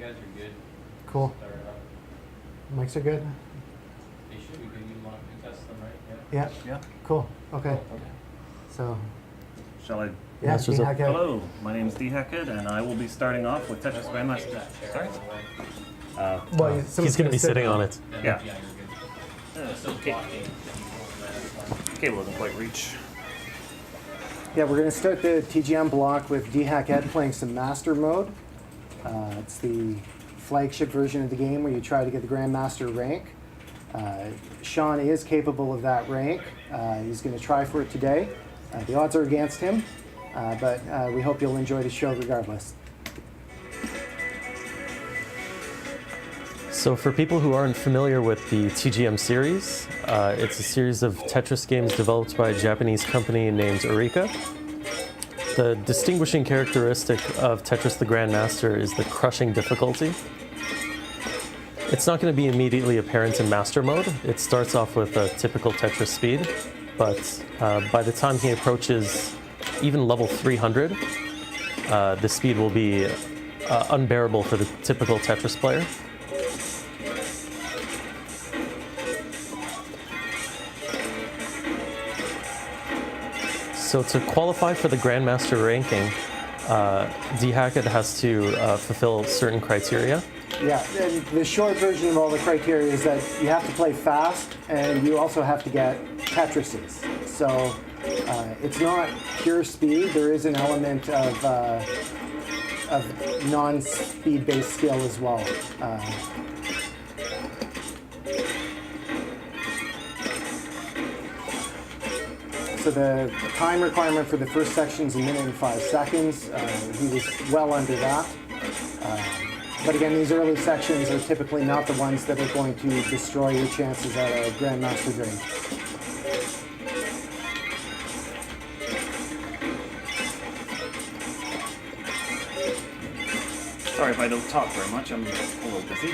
guys are good. Cool. Start up. Mics are good? They should be good. You want to test them, right? Yeah. Yeah. Cool. Okay. Okay. So, Shall I? yeah, Yes, what's up? DeHackED. Hello, my name is DeHackED, and I will be starting off with Tetris Grandmaster. Sorry? Well, He's going to be sitting on it. Yeah. Yeah, you're good. Still blocking. Cable doesn't quite reach. Yeah, we're going to start the TGM block with DeHackED playing some Master Mode. It's the flagship version of the game where you try to get the Grandmaster rank. Sean is capable of that rank. He's going to try for it today. The odds are against him, but we hope you'll enjoy the show regardless. So for people who aren't familiar with the TGM series, it's a series of Tetris games developed by a Japanese company named Arika. The distinguishing characteristic of Tetris the Grandmaster is the crushing difficulty. It's not going to be immediately apparent in Master Mode. It starts off with a typical Tetris speed, but by the time he approaches even level 300, the speed will be unbearable for the typical Tetris player. So to qualify for the Grandmaster ranking, DeHackED has to fulfill certain criteria. Yeah, and the short version of all the criteria is that you have to play fast and you also have to get Tetrises. So it's not pure speed. There is an element of non-speed-based skill as well. So the time requirement for the first section is 1 minute and 5 seconds. He was well under that. But again, these early sections are typically not the ones that are going to destroy your chances at a Grandmaster grade. Sorry if I don't talk very much, I'm a little busy.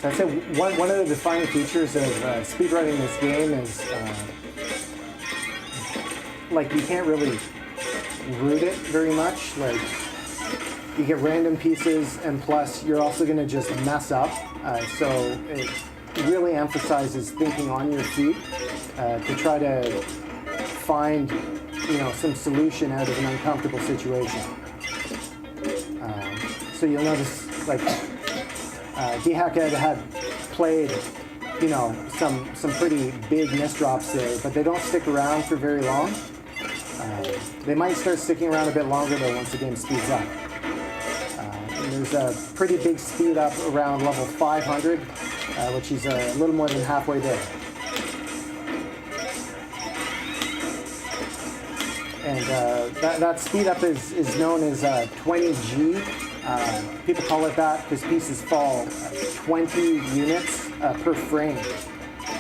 So I'd say one of the defining features of speedrunning this game is like you can't really root it very much. Like you get random pieces, and plus you're also going to just mess up. So it really emphasizes thinking on your feet to try to find, some solution out of an uncomfortable situation. So you'll notice, like, DeHackED had played, some pretty big misdrops there, but they don't stick around for very long. They might start sticking around a bit longer though once the game speeds up. There's a pretty big speed up around level 500, which is a little more than halfway there. And that speed up is known as 20G. People call it that because pieces fall 20 units per frame.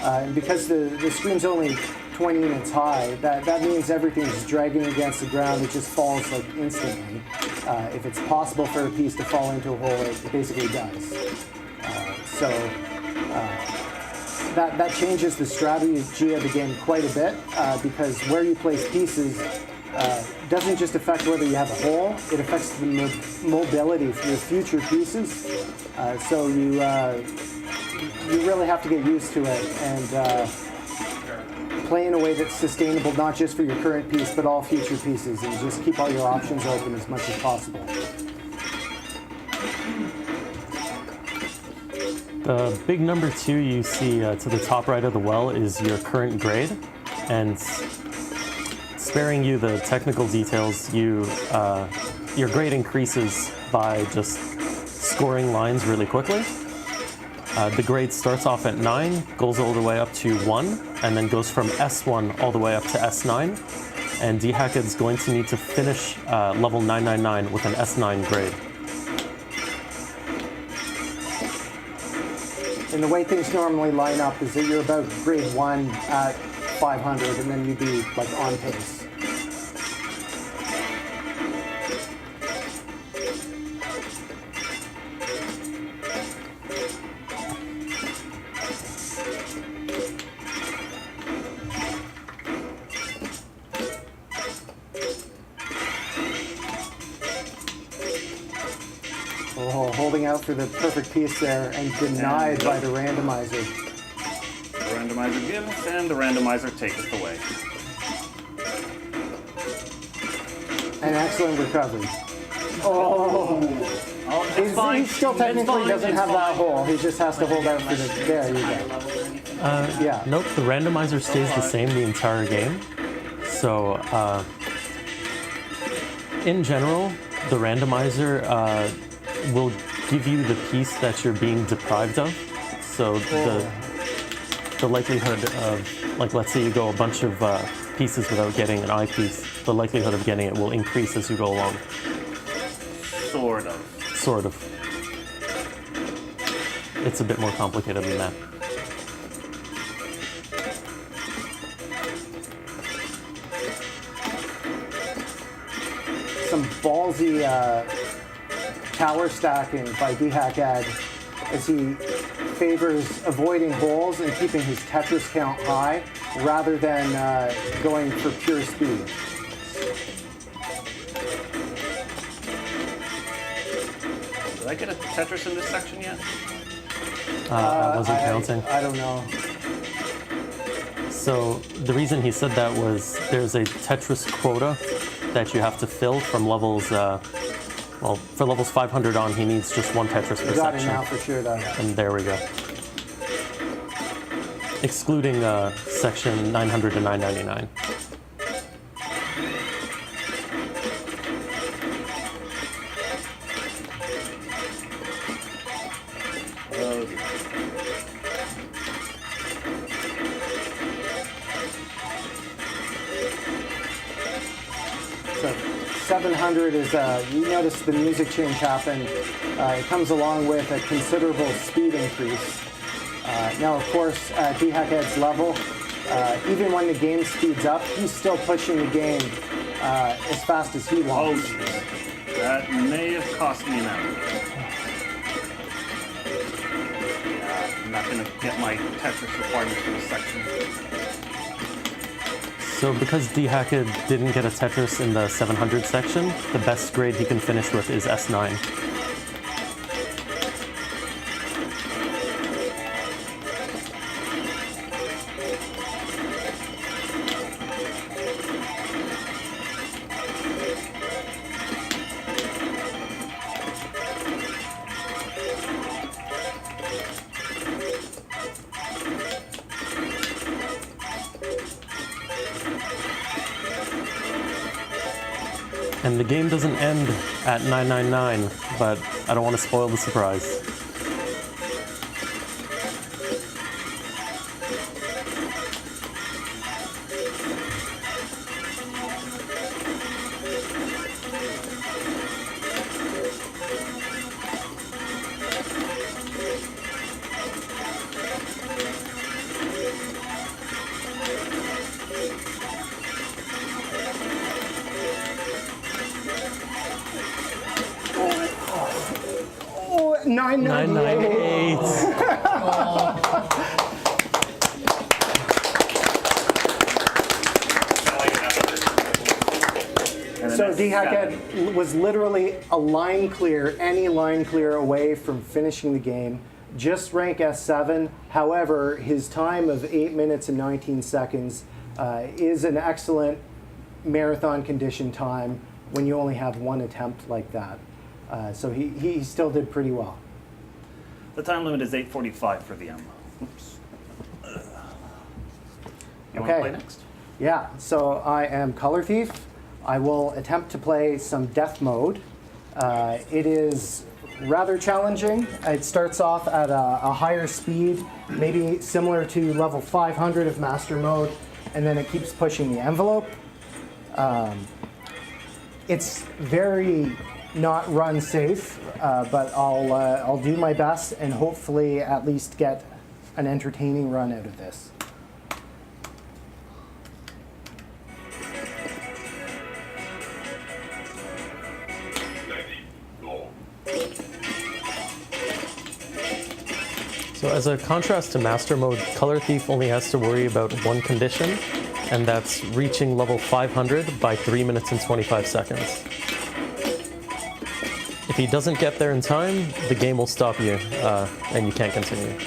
And because the screen's only 20 units high, that means everything's dragging against the ground. It just falls like instantly. If it's possible for a piece to fall into a hole, it basically does. So that changes the strategy of the game quite a bit because where you place pieces doesn't just affect whether you have a hole, it affects the mobility for your future pieces. So you really have to get used to it and play in a way that's sustainable, not just for your current piece, but all future pieces, and just keep all your options open as much as possible. The big number 2 you see to the top right of the well is your current grade, and sparing you the technical details, your grade increases by just scoring lines really quickly. The grade starts off at 9, goes all the way up to 1, and then goes from S1 all the way up to S9. And DeHackED is going to need to finish level 999 with an S9 grade. And the way things normally line up is that you're about grade 1 at 500, and then you'd be like on pace. Oh, holding out for the perfect piece there and denied by the randomizer. The randomizer gives and the randomizer taketh away. An excellent recovery. Oh, It's fine. he still It's technically fine. doesn't It's have that fine. hole. He just has to hold out for the. There you go. Yeah. Nope, the randomizer stays the same the entire game. So, in general, the randomizer will give you the piece that you're being deprived of. So the likelihood of, like, let's say you go a bunch of pieces without getting an eyepiece, the likelihood of getting it will increase as you go along. Sort of. Sort of. It's a bit more complicated than that. Some ballsy tower stacking by DeHackED as he favors avoiding holes and keeping his Tetris count high rather than going for pure speed. Did I get a Tetris in this section yet? I wasn't counting. I don't know. So the reason he said that was there's a Tetris quota that you have to fill from levels, well, for levels 500 on, he needs just one Tetris per Got it section. now for sure, though. And there we go. Excluding section 900 to 999. Oh, dear. So 700 is, you notice the music change happen. It comes along with a considerable speed increase. Now, of course, at DeHackED's level, even when the game speeds up, he's still pushing the game as fast as he Oh, wants. jeez. That may have cost me an hour. Yeah, I'm not going to get my Tetris requirements for this section. So because DeHackED didn't get a Tetris in the 700 section, the best grade he can finish with is S9. And the game doesn't end at 999, but I don't want to spoil the surprise. Oh, 998. 998. So DeHackED was literally a line clear, any line clear away from finishing the game. Just rank S7. However, his time of 8 minutes and 19 seconds is an excellent marathon condition time when you only have one attempt like that. So he still did pretty well. The time limit is 8:45 for the M. Oops. You want to play next? Yeah, so I am Color Thief. I will attempt to play some Death Mode. It is rather challenging. It starts off at a higher speed, maybe similar to level 500 of Master Mode, and then it keeps pushing the envelope. It's very not run safe, but I'll do my best and hopefully at least get an entertaining run out of this. So as a contrast to Master Mode, Color Thief only has to worry about one condition, and that's reaching level 500 by 3 minutes and 25 seconds. If he doesn't get there in time, the game will stop you, and you can't continue.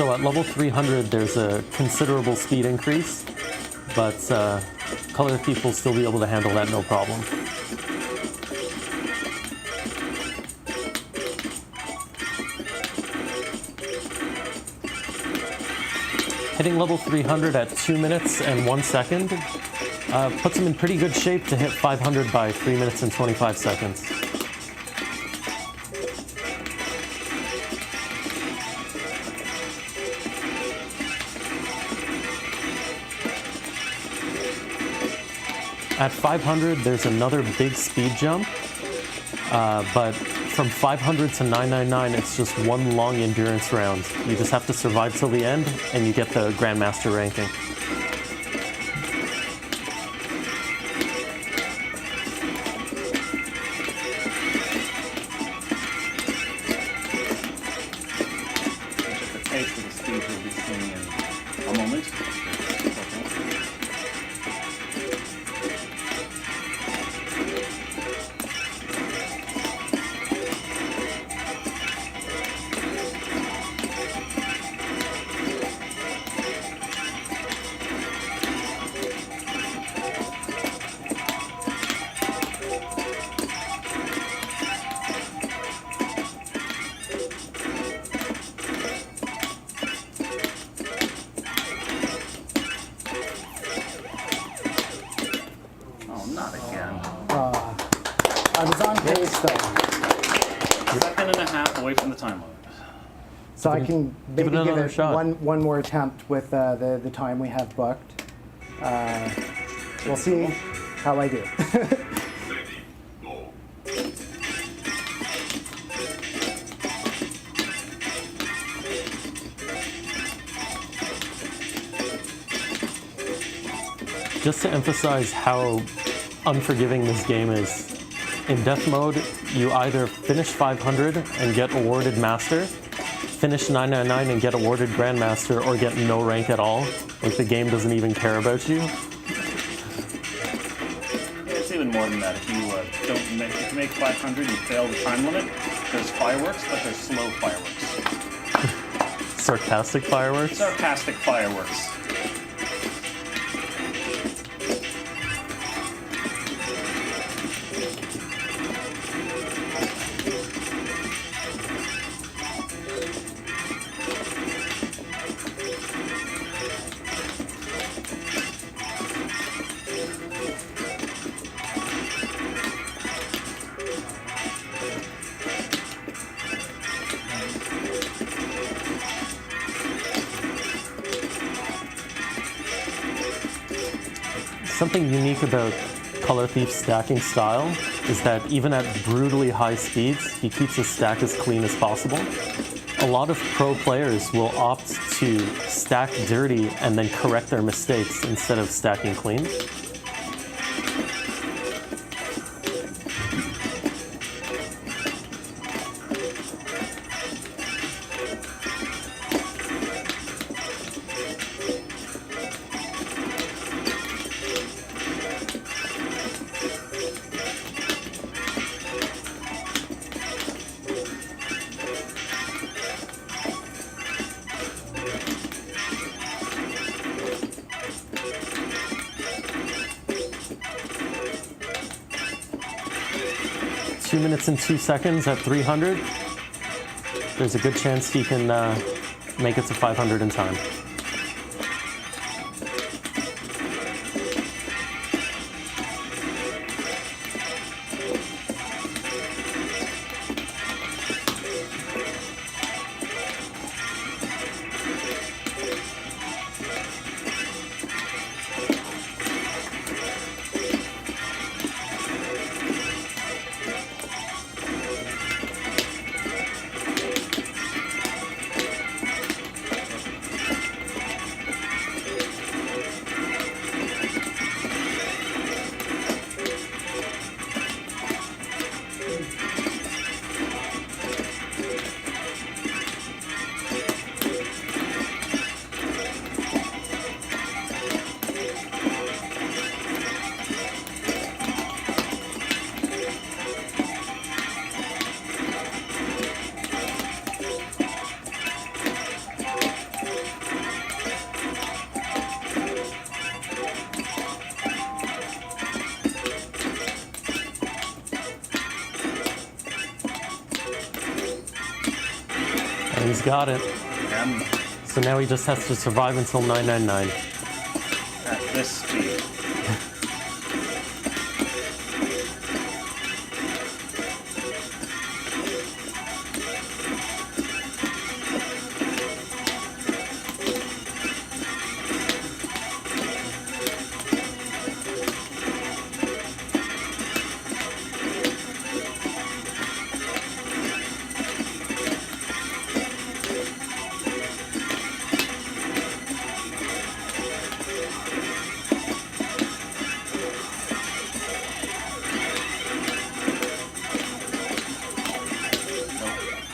So at level 300, there's a considerable speed increase, but Color Thief will still be able to handle that no problem. Hitting level 300 at 2 minutes and 1 second puts him in pretty good shape to hit 500 by 3 minutes and 25 seconds. At 500, there's another big speed jump, but from 500 to 999, it's just one long endurance round. You just have to survive till the end, and you get the Grandmaster ranking. The taste of the speed we'll be seeing in a moment. I was on pace though. Second and a half away from the time limit. So I can maybe give it shot. one more attempt with the time we have booked. We'll see how I do. Just to emphasize how unforgiving this game is, in death mode, you either finish 500 and get awarded Master, finish 999 and get awarded Grandmaster, or get no rank at all. Like, the game doesn't even care about you. It's even more than that. If you make 500 and fail the time limit, there's fireworks, but there's slow fireworks. Sarcastic fireworks? Sarcastic fireworks. Something unique about Color Thief's stacking style is that even at brutally high speeds, he keeps his stack as clean as possible. A lot of pro players will opt to stack dirty and then correct their mistakes instead of stacking clean. Two minutes and 2 seconds at 300. There's a good chance he can make it to 500 in time. And he's got it. So now he just has to survive until 999. At this speed.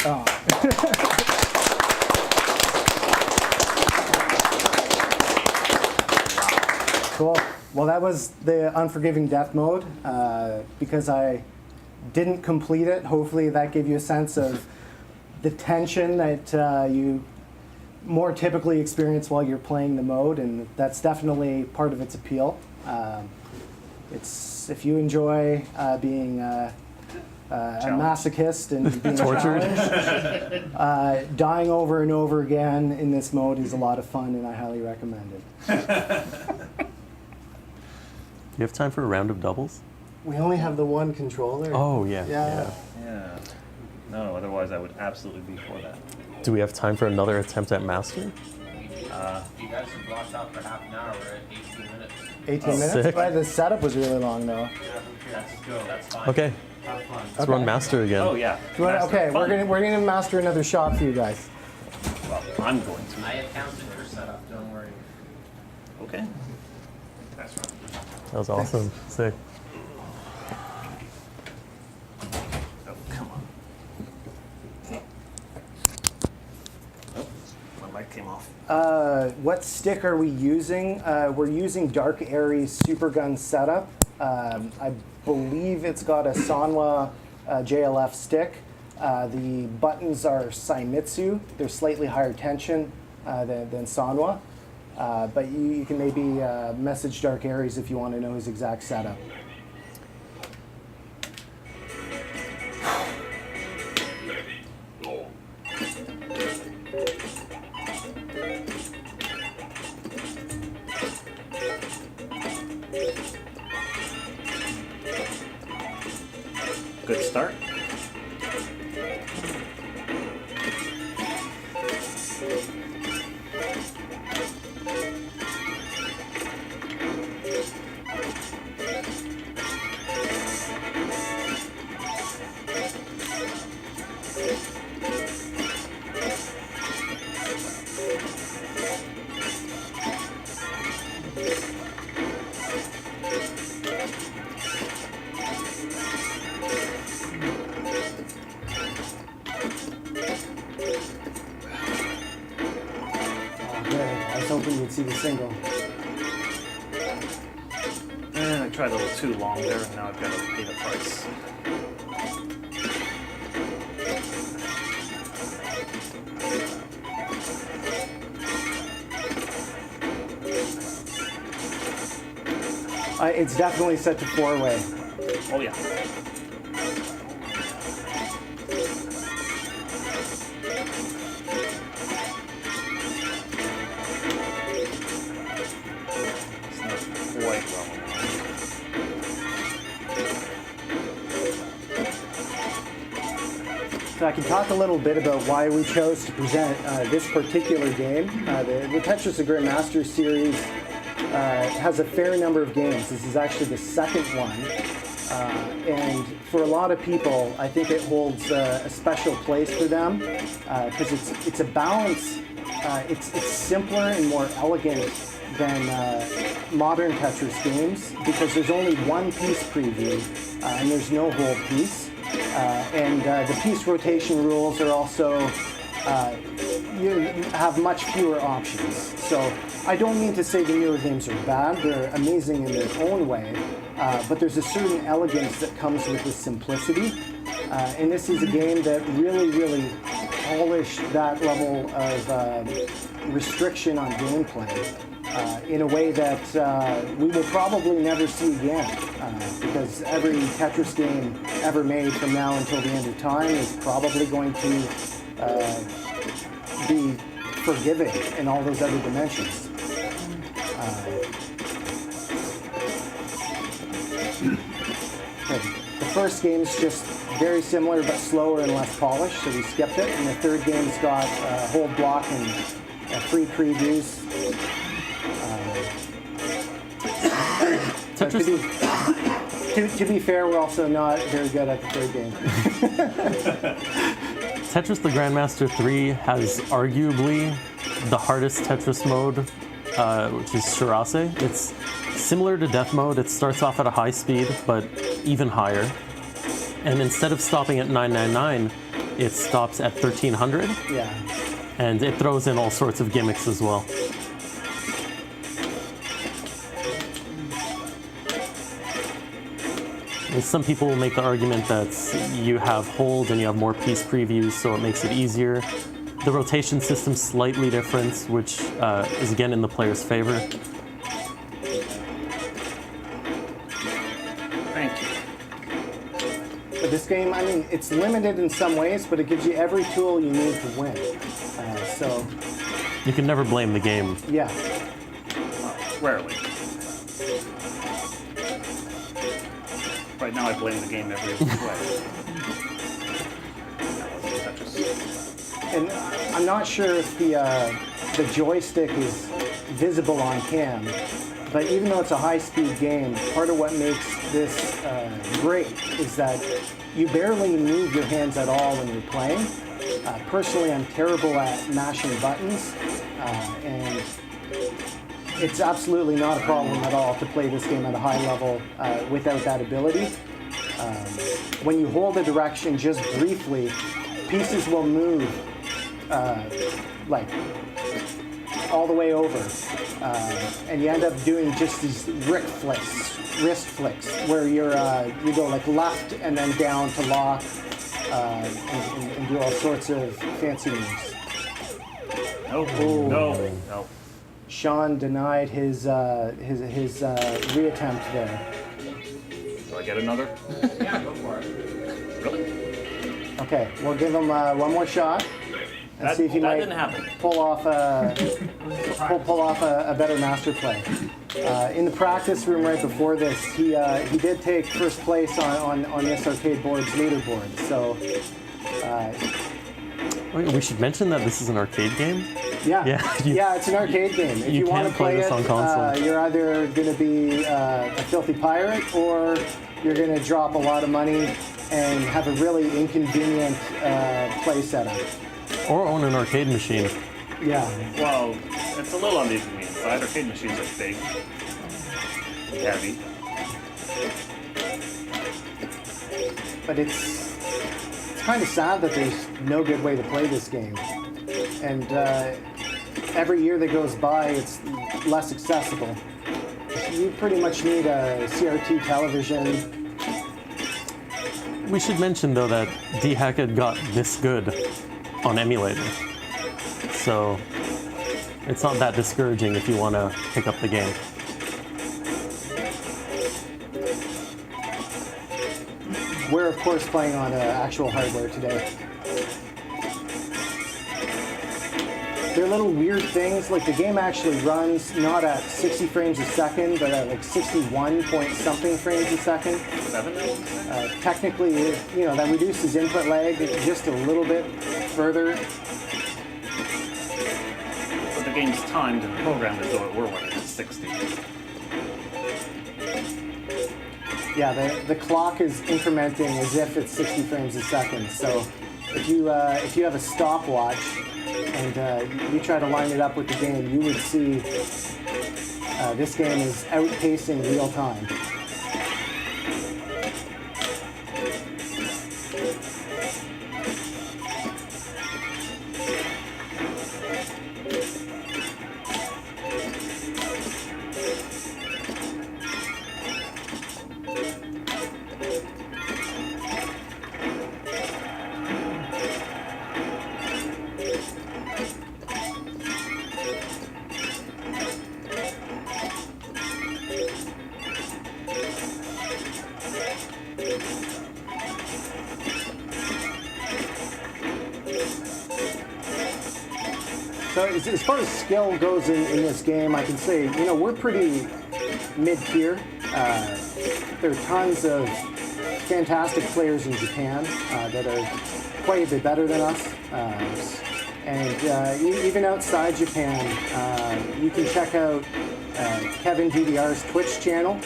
Oh. Cool. Well, that was the Unforgiving Death mode. Because I didn't complete it, hopefully that gave you a sense of the tension that you more typically experience while you're playing the mode, and that's definitely part of its appeal. It's if you enjoy being a masochist and being Tortured. challenged, dying over and over again in this mode is a lot of fun, and I highly recommend it. Do you have time for a round of doubles? We only have the one controller. Oh, yeah. Yeah. No, otherwise I would absolutely be for that. Do we have time for another attempt at master? You guys have blocked out for half an hour. We're at 18 minutes. 18 minutes? Sick. Right, the setup was really long, though. Let's go. That's fine. Okay, Have fun. let's run master again. Oh yeah. Okay, Fun. we're gonna master another shot for you guys. Well, I'm going to. I accounted for setup. Don't worry. Okay. That's right. That was awesome. Sick. Oh, come on. Oh, my mic came off. What stick are we using? We're using Dark Aries Supergun setup. I believe it's got a Sanwa JLF stick. The buttons are Saimitsu. They're slightly higher tension than Sanwa. But you can maybe message Dark Aries if you want to know his exact setup. Good start. was hoping you'd see the single. And I tried a little too long there, and now I've got to pay the price. It's definitely set to 4-way. Oh yeah. It's not quite well. So I can talk a little bit about why we chose to present this particular game. The Tetris the Grandmaster series has a fair number of games. This is actually the second one. And for a lot of people, I think it holds a special place for them because it's a balance. It's simpler and more elegant than modern Tetris games because there's only one piece preview and there's no whole piece. And the piece rotation rules are also, you have much fewer options. So I don't mean to say the newer games are bad, they're amazing in their own way, but there's a certain elegance that comes with the simplicity. And this is a game that really polished that level of restriction on gameplay in a way that we will probably never see again, because every Tetris game ever made from now until the end of time is probably going to be forgiving in all those other dimensions. The first game is just very similar but slower and less polished, so we skipped it. And the third game's got a whole block and free previews. To be fair, we're also not very good at the third game. Tetris the Grandmaster 3 has arguably the hardest Tetris mode, which is Shirase. It's similar to Death Mode. It starts off at a high speed, but even higher. And instead of stopping at 999, it stops at 1300. Yeah. And it throws in all sorts of gimmicks as well. And some people will make the argument that you have hold and you have more piece previews, so it makes it easier. The rotation system's slightly different, which is again in the player's favor. Thank you. But this game, I mean, it's limited in some ways, but it gives you every tool you need to win. So you can never blame the game. Yeah. Rarely. Right now I blame the game every way. And I'm not sure if the joystick is visible on cam, but even though it's a high-speed game, part of what makes this great is that you barely move your hands at all when you're playing. Personally, I'm terrible at mashing buttons, and it's absolutely not a problem at all to play this game at a high level without that ability. When you hold a direction just briefly, pieces will move like all the way over, and you end up doing just these wrist flicks, where you go like left and then down to lock, and do all sorts of fancy moves. No. Sean denied his reattempt there. Do I get another? Yeah, go for it. Really? Okay, we'll give him one more shot and see if he might didn't happen. pull off a better master play. In the practice room right before this, he did take first place on this arcade board's leaderboard. So We should mention that this is an arcade game. yeah, it's an arcade game. If you want to play this it, on console. you're either going to be a filthy pirate or you're going to drop a lot of money and have a really inconvenient play setup. Or own an arcade machine. Yeah. Well, it's a little on the inconvenient side. Arcade machines are big, heavy. But it's kind of sad that there's no good way to play this game. And every year that goes by, it's less accessible. You pretty much need a CRT television. We should mention though that DeHackED got this good on emulator, so it's not that discouraging if you want to pick up the game. We're of course playing on actual hardware today. They're little weird things, like the game actually runs not at 60 frames a second, but at like 61 point something frames a second. Technically, that reduces input lag just a little bit further. But the game's timed and programmed as though it were running at 60. Yeah, the clock is incrementing as if it's 60 frames a second. So if you have a stopwatch and you try to line it up with the game, you would see this game is outpacing real time. So as far as skill goes in this game, I can say, we're pretty mid-tier. There are tons of fantastic players in Japan that are quite a bit better than us. And even outside Japan, you can check out Kevin DDR's Twitch channel.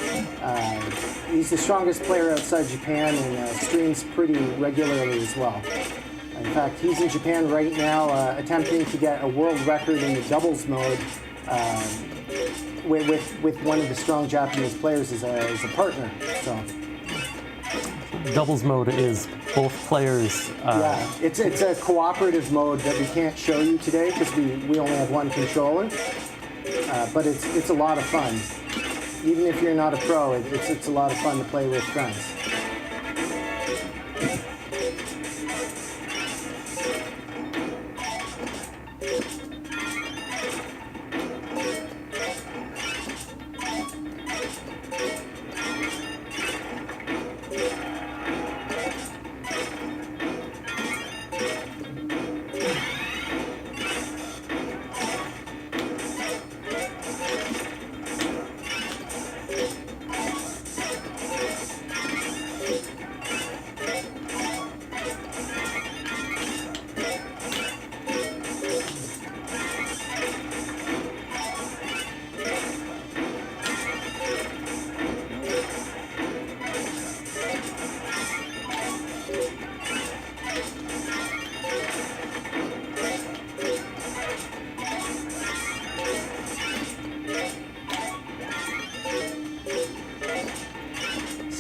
He's the strongest player outside Japan and streams pretty regularly as well. In fact, he's in Japan right now attempting to get a world record in the doubles mode with one of the strong Japanese players as a partner. So Doubles mode is both players. Yeah, it's a cooperative mode that we can't show you today because we only have one controller. But it's a lot of fun. Even if you're not a pro, it's a lot of fun to play with friends.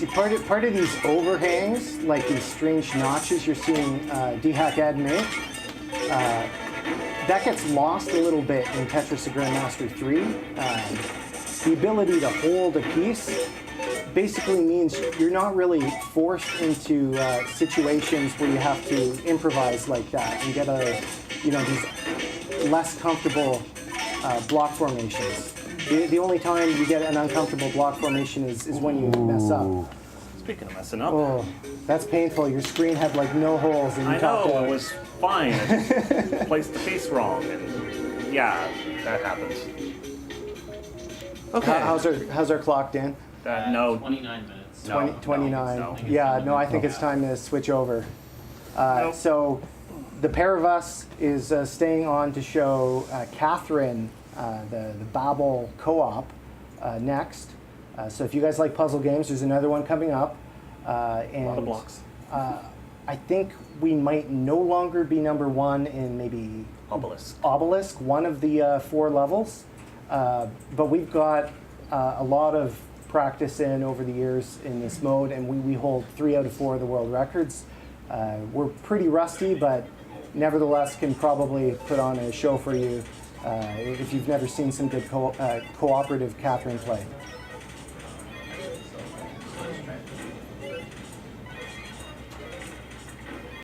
See, part of these overhangs, like these strange notches you're seeing DeHackED make, that gets lost a little bit in Tetris the Grandmaster 3. The ability to hold a piece basically means you're not really forced into situations where you have to improvise like that and get these less comfortable block formations. The only time you get an uncomfortable block formation is when you mess up. Speaking of messing up. Oh, that's painful. Your screen had like no holes and you I topped know, out. it was fine. I just placed the piece wrong. And yeah, that happens. Okay. How's our clock, Dan? No. 29 minutes. 29. no. Yeah, no, I think it's time to switch over. Nope. So the pair of us is staying on to show Catherine the Babel co-op next. So if you guys like puzzle games, there's another one coming up. And A lot of blocks. I think we might no longer be number one in maybe Obelisk, one of the 4 levels. But we've got a lot of practice in over the years in this mode, and we hold 3 out of 4 of the world records. We're pretty rusty, but nevertheless can probably put on a show for you if you've never seen some good cooperative Catherine play.